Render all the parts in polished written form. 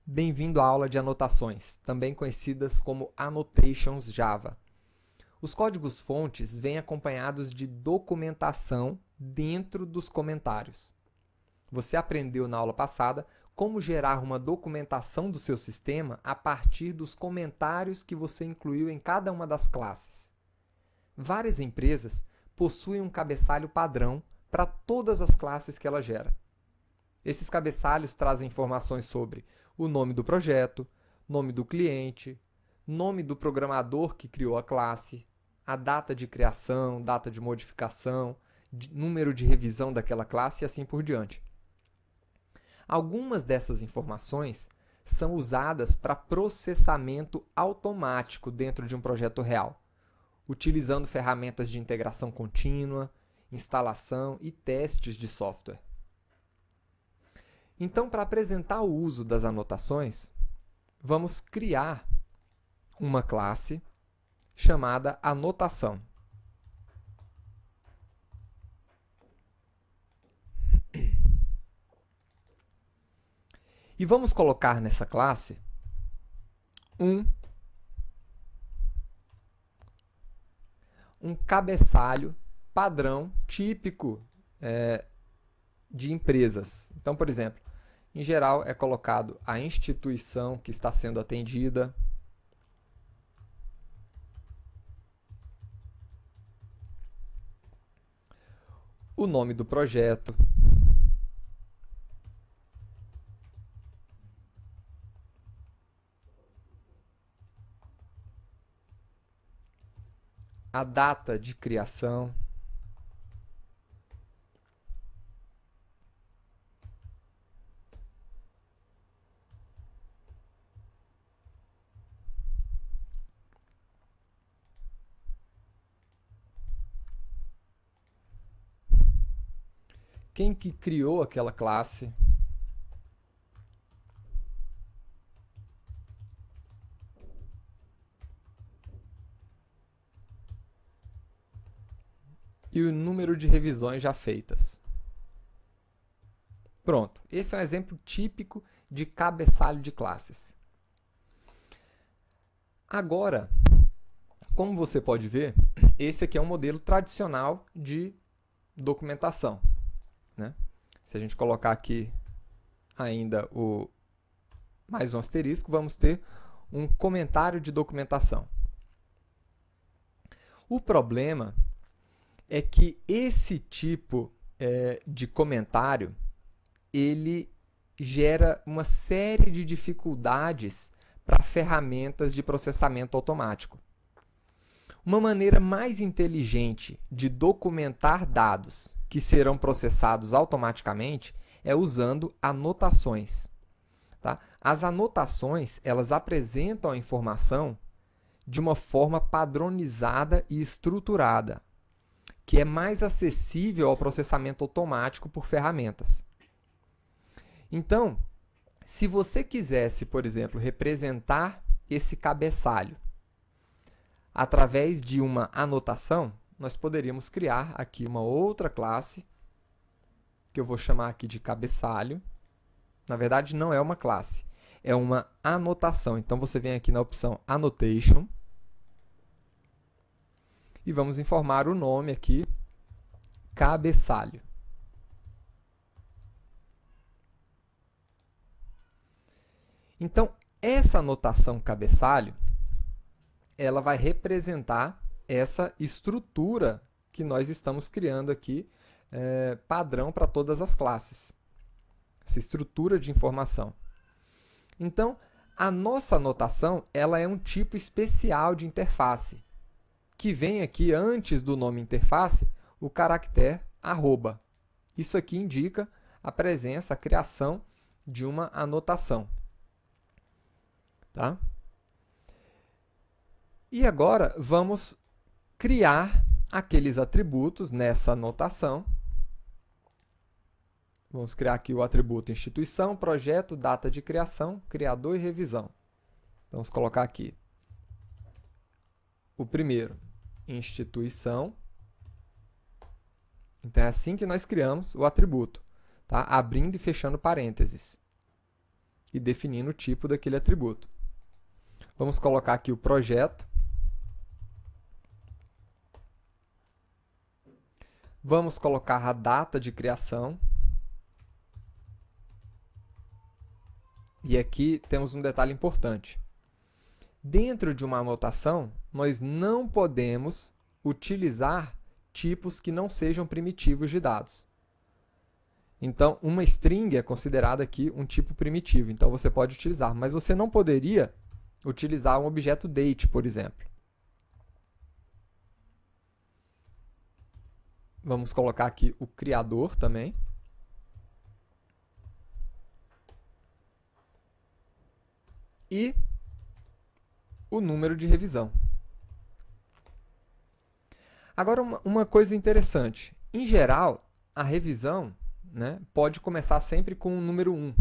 Bem-vindo à aula de anotações, também conhecidas como Annotations Java. Os códigos-fontes vêm acompanhados de documentação dentro dos comentários. Você aprendeu na aula passada como gerar uma documentação do seu sistema a partir dos comentários que você incluiu em cada uma das classes. Várias empresas possuem um cabeçalho padrão para todas as classes que ela gera. Esses cabeçalhos trazem informações sobre o nome do projeto, nome do cliente, nome do programador que criou a classe, a data de criação, data de modificação, número de revisão daquela classe e assim por diante. Algumas dessas informações são usadas para processamento automático dentro de um projeto real, utilizando ferramentas de integração contínua, instalação e testes de software. Então, para apresentar o uso das anotações, vamos criar uma classe chamada anotação. E vamos colocar nessa classe um cabeçalho padrão típico de empresas. Então, por exemplo, em geral é colocado a instituição que está sendo atendida, o nome do projeto, a data de criação, quem que criou aquela classe, e o número de revisões já feitas. Pronto, esse é um exemplo típico de cabeçalho de classes. Agora, como você pode ver, esse aqui é um modelo tradicional de documentação, né? Se a gente colocar aqui ainda mais um asterisco, vamos ter um comentário de documentação. O problema é que esse tipo de comentário ele gera uma série de dificuldades para ferramentas de processamento automático. Uma maneira mais inteligente de documentar dados que serão processados automaticamente é usando anotações. Tá? As anotações elas apresentam a informação de uma forma padronizada e estruturada, que é mais acessível ao processamento automático por ferramentas. Então, se você quisesse, por exemplo, representar esse cabeçalho através de uma anotação, nós poderíamos criar aqui uma outra classe, que eu vou chamar aqui de cabeçalho. Na verdade, não é uma classe, é uma anotação. Então, você vem aqui na opção Annotation e vamos informar o nome aqui, cabeçalho. Então, essa anotação cabeçalho, ela vai representar essa estrutura que nós estamos criando aqui, padrão para todas as classes. Essa estrutura de informação. Então, a nossa anotação ela é um tipo especial de interface, que vem aqui antes do nome interface o caractere arroba. Isso aqui indica a presença, a criação de uma anotação. Tá? E agora vamos criar aqueles atributos nessa anotação. Vamos criar aqui o atributo instituição, projeto, data de criação, criador e revisão. Vamos colocar aqui o primeiro, instituição. Então é assim que nós criamos o atributo, tá? Abrindo e fechando parênteses. e definindo o tipo daquele atributo. Vamos colocar aqui o projeto. Vamos colocar a data de criação. E aqui temos um detalhe importante. Dentro de uma anotação, nós não podemos utilizar tipos que não sejam primitivos de dados. Então, uma string é considerada aqui um tipo primitivo, então você pode utilizar, mas você não poderia utilizar um objeto date, por exemplo. Vamos colocar aqui o criador também. E o número de revisão. Agora, uma coisa interessante. Em geral, a revisão, né, pode começar sempre com o número 1.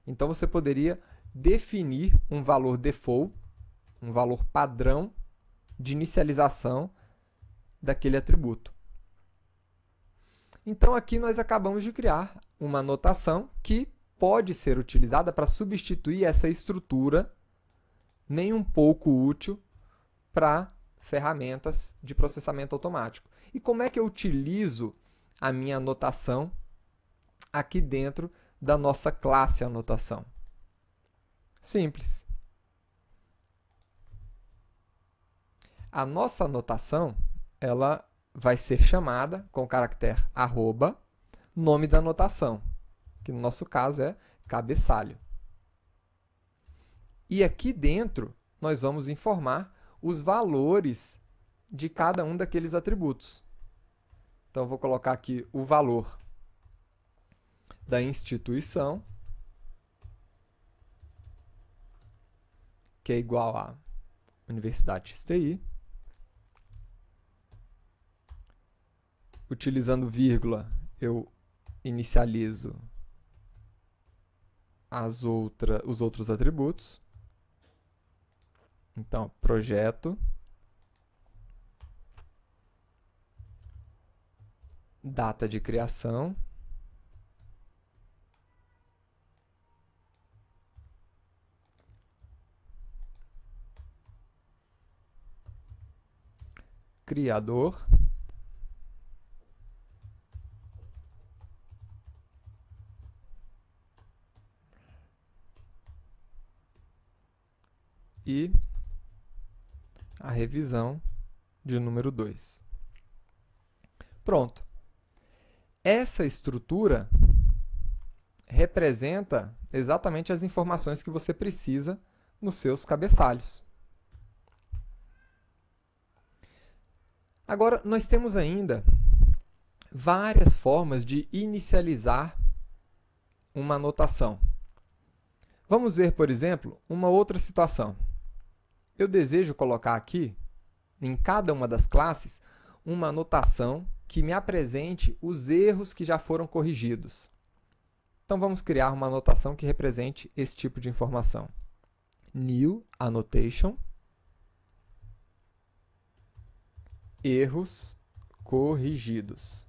Então, você poderia definir um valor default, um valor padrão de inicialização daquele atributo. Então, aqui nós acabamos de criar uma anotação que pode ser utilizada para substituir essa estrutura nem um pouco útil para ferramentas de processamento automático. E como é que eu utilizo a minha anotação aqui dentro da nossa classe anotação? Simples. A nossa anotação, ela vai ser chamada com o caractere arroba, nome da anotação, que no nosso caso é cabeçalho. E aqui dentro, nós vamos informar os valores de cada um daqueles atributos. Então, eu vou colocar aqui o valor da instituição, que é igual a Universidade XTI. Utilizando vírgula, eu inicializo os outros atributos. Então, projeto, data de criação, criador, e a revisão de número 2. Pronto. Essa estrutura representa exatamente as informações que você precisa nos seus cabeçalhos. Agora, nós temos ainda várias formas de inicializar uma anotação. Vamos ver, por exemplo, uma outra situação. Eu desejo colocar aqui, em cada uma das classes, uma anotação que me apresente os erros que já foram corrigidos. Então, vamos criar uma anotação que represente esse tipo de informação. New Annotation, erros corrigidos.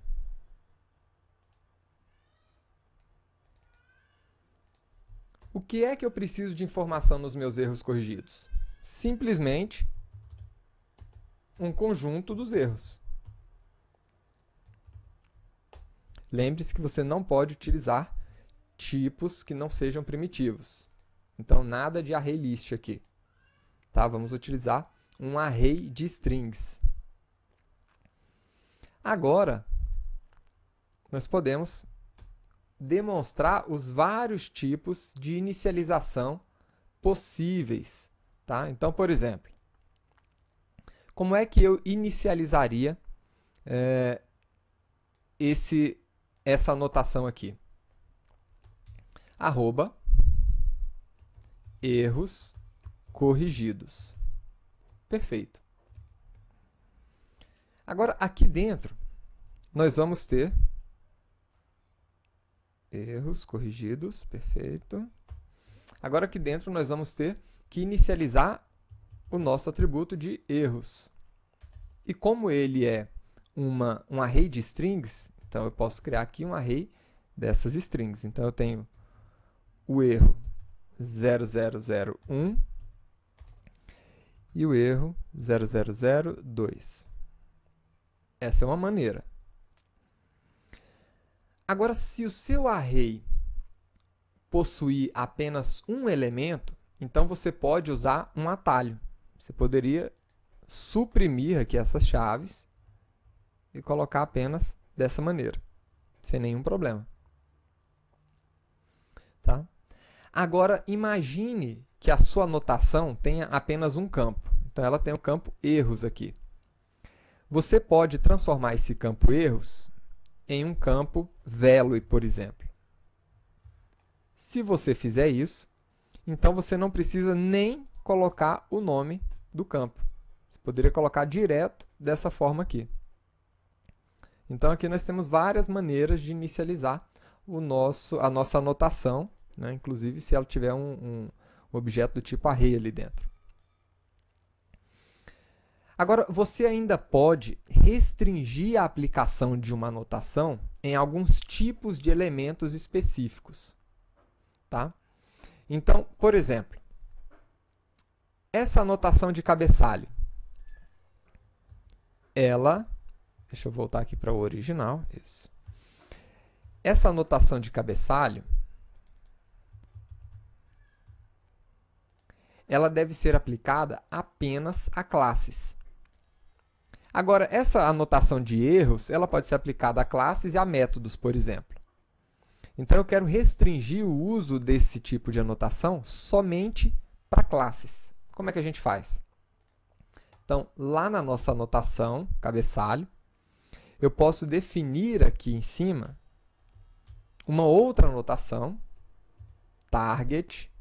O que é que eu preciso de informação nos meus erros corrigidos? Simplesmente um conjunto dos erros. Lembre-se que você não pode utilizar tipos que não sejam primitivos. Então, nada de array list aqui. Tá? Vamos utilizar um array de strings. Agora, nós podemos demonstrar os vários tipos de inicialização possíveis. Tá? Então, por exemplo, como é que eu inicializaria essa anotação aqui? Arroba erros corrigidos. Perfeito. Agora, aqui dentro, nós vamos ter erros corrigidos. Perfeito. Agora, aqui dentro, nós vamos ter que inicializar o nosso atributo de erros. E como ele é um array de strings, então eu posso criar aqui um array dessas strings. Então, eu tenho o erro 0001 e o erro 0002. Essa é uma maneira. Agora, se o seu array possuir apenas um elemento, então você pode usar um atalho. Você poderia suprimir aqui essas chaves e colocar apenas dessa maneira, sem nenhum problema. Tá? Agora, imagine que a sua anotação tenha apenas um campo. Então, ela tem o campo erros aqui. Você pode transformar esse campo erros em um campo value, por exemplo. Se você fizer isso, então você não precisa nem colocar o nome do campo. Você poderia colocar direto dessa forma aqui. Então, aqui nós temos várias maneiras de inicializar a nossa anotação, né? Inclusive se ela tiver um objeto do tipo array ali dentro. Agora, você ainda pode restringir a aplicação de uma anotação em alguns tipos de elementos específicos. Tá? Então, por exemplo, essa anotação de cabeçalho, deixa eu voltar aqui para o original, isso. Essa anotação de cabeçalho, ela deve ser aplicada apenas a classes. Agora, essa anotação de erros, ela pode ser aplicada a classes e a métodos, por exemplo. Então, eu quero restringir o uso desse tipo de anotação somente para classes. Como é que a gente faz? Então, lá na nossa anotação, cabeçalho, eu posso definir aqui em cima uma outra anotação, target,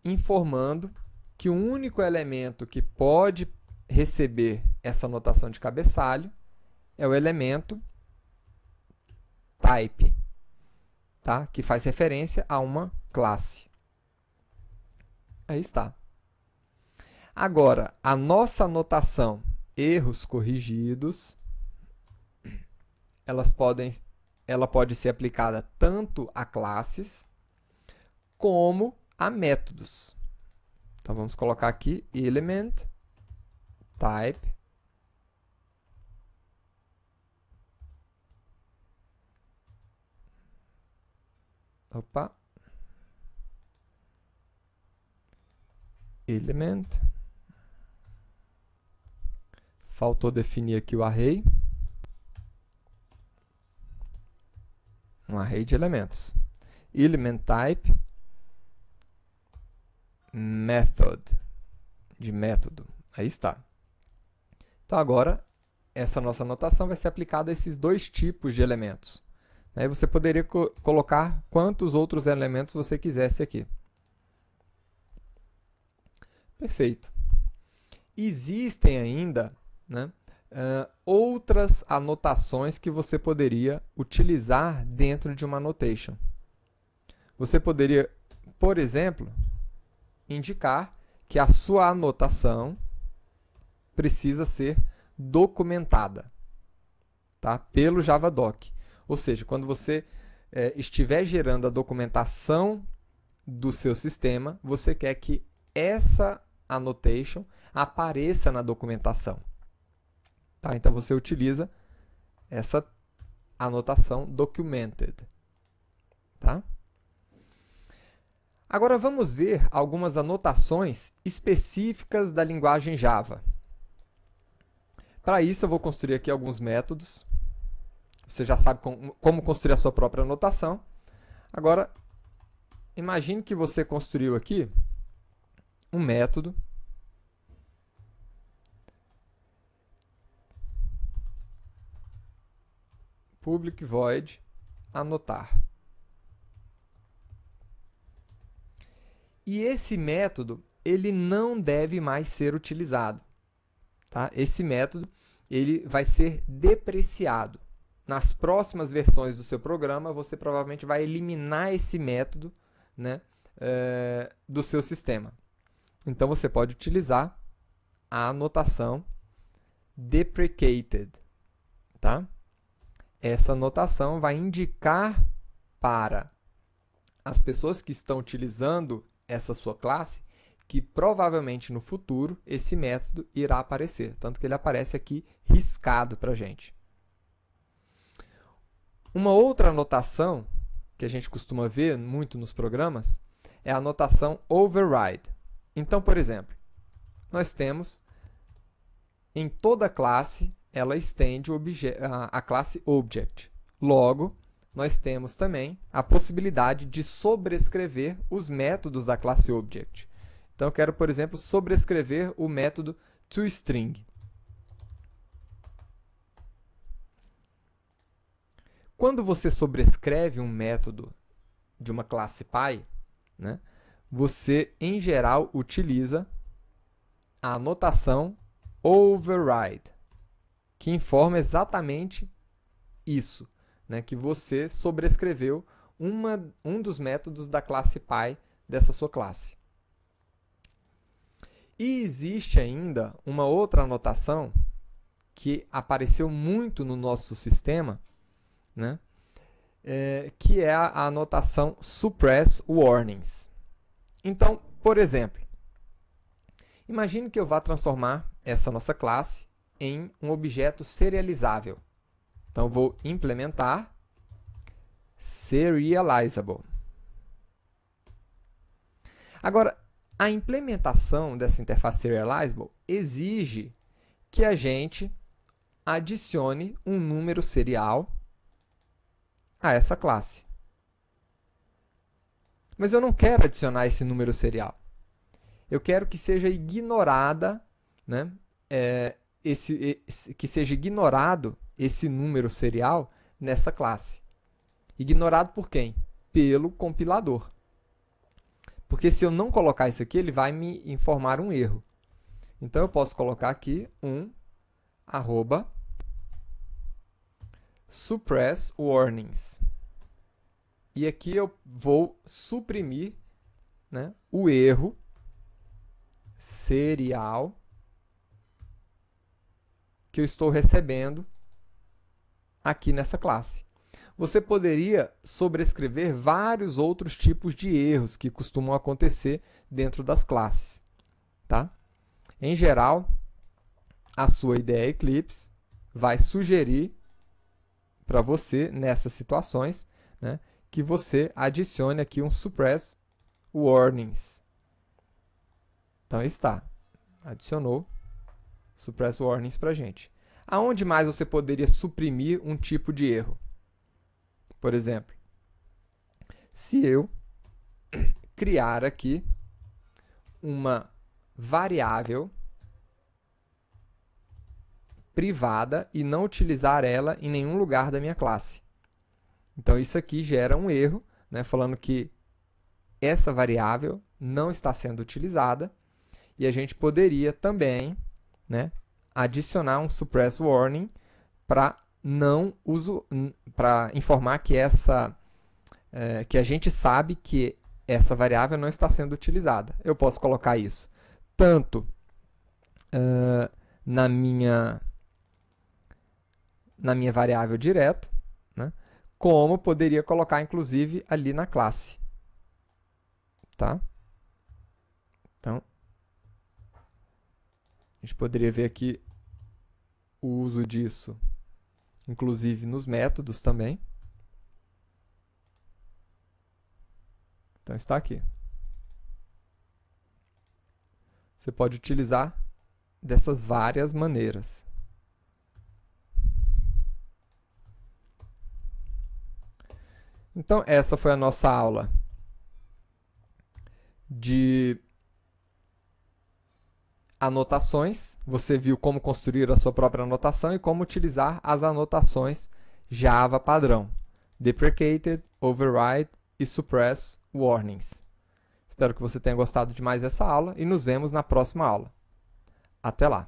informando que o único elemento que pode receber essa anotação de cabeçalho é o elemento type, tá? Que faz referência a uma classe. Aí está. Agora, a nossa anotação erros corrigidos, ela pode ser aplicada tanto a classes como a métodos. Então, vamos colocar aqui element type element. Faltou definir aqui o array. Um array de elementos. Element type method, de método. Aí está. Então, agora, essa nossa anotação vai ser aplicada a esses dois tipos de elementos. Aí você poderia colocar quantos outros elementos você quisesse aqui. Perfeito. Existem ainda, né, outras anotações que você poderia utilizar dentro de uma annotation. Você poderia, por exemplo, indicar que a sua anotação precisa ser documentada, tá? Pelo Javadoc. Ou seja, quando você estiver gerando a documentação do seu sistema, você quer que essa annotation apareça na documentação. Tá? Então, você utiliza essa anotação documented. Tá? Agora, vamos ver algumas anotações específicas da linguagem Java. Para isso, eu vou construir aqui alguns métodos. Você já sabe como construir a sua própria anotação. Agora, imagine que você construiu aqui um método public void anotar. E esse método, ele não deve mais ser utilizado. Tá? Esse método, ele vai ser depreciado. Nas próximas versões do seu programa, você provavelmente vai eliminar esse método, né, do seu sistema. Então, você pode utilizar a anotação deprecated. Tá? Essa anotação vai indicar para as pessoas que estão utilizando essa sua classe, que provavelmente no futuro esse método irá aparecer, tanto que ele aparece aqui riscado para a gente. Uma outra anotação que a gente costuma ver muito nos programas é a anotação override. Então, por exemplo, nós temos em toda classe, ela estende a classe object. Logo, nós temos também a possibilidade de sobrescrever os métodos da classe object. Então, eu quero, por exemplo, sobrescrever o método toString. Quando você sobrescreve um método de uma classe Py, né, você, em geral, utiliza a anotação override, que informa exatamente isso, né, que você sobrescreveu um dos métodos da classe Py dessa sua classe. E existe ainda uma outra anotação que apareceu muito no nosso sistema, né, que é a anotação suppress warnings. Então, por exemplo, imagine que eu vá transformar essa nossa classe em um objeto serializável. Então, vou implementar serializable. Agora, a implementação dessa interface serializable exige que a gente adicione um número serial a essa classe. Mas eu não quero adicionar esse número serial. Eu quero que seja ignorada, né, que seja ignorado esse número serial nessa classe. Ignorado por quem? Pelo compilador. Porque se eu não colocar isso aqui, ele vai me informar um erro. Então, eu posso colocar aqui suppress warnings. E aqui eu vou suprimir, né, o erro serial que eu estou recebendo aqui nessa classe. Você poderia sobrescrever vários outros tipos de erros que costumam acontecer dentro das classes, tá? Em geral, a sua ideia Eclipse vai sugerir para você, nessas situações, né, que você adicione aqui um suppress warnings. Então, está. Adicionou suppress warnings para a gente. Aonde mais você poderia suprimir um tipo de erro? Por exemplo, se eu criar aqui uma variável privada e não utilizar ela em nenhum lugar da minha classe. Então, isso aqui gera um erro, né, falando que essa variável não está sendo utilizada, e a gente poderia também, né, adicionar um suppress warning para informar que que a gente sabe que essa variável não está sendo utilizada. Eu posso colocar isso tanto na minha variável direto, né, como poderia colocar, inclusive, ali na classe. Tá? Então, a gente poderia ver aqui o uso disso, inclusive nos métodos também. Então, está aqui. Você pode utilizar dessas várias maneiras. Então, essa foi a nossa aula de anotações. Você viu como construir a sua própria anotação e como utilizar as anotações Java padrão. Deprecated, override e suppress warnings. Espero que você tenha gostado de mais essa aula e nos vemos na próxima aula. Até lá!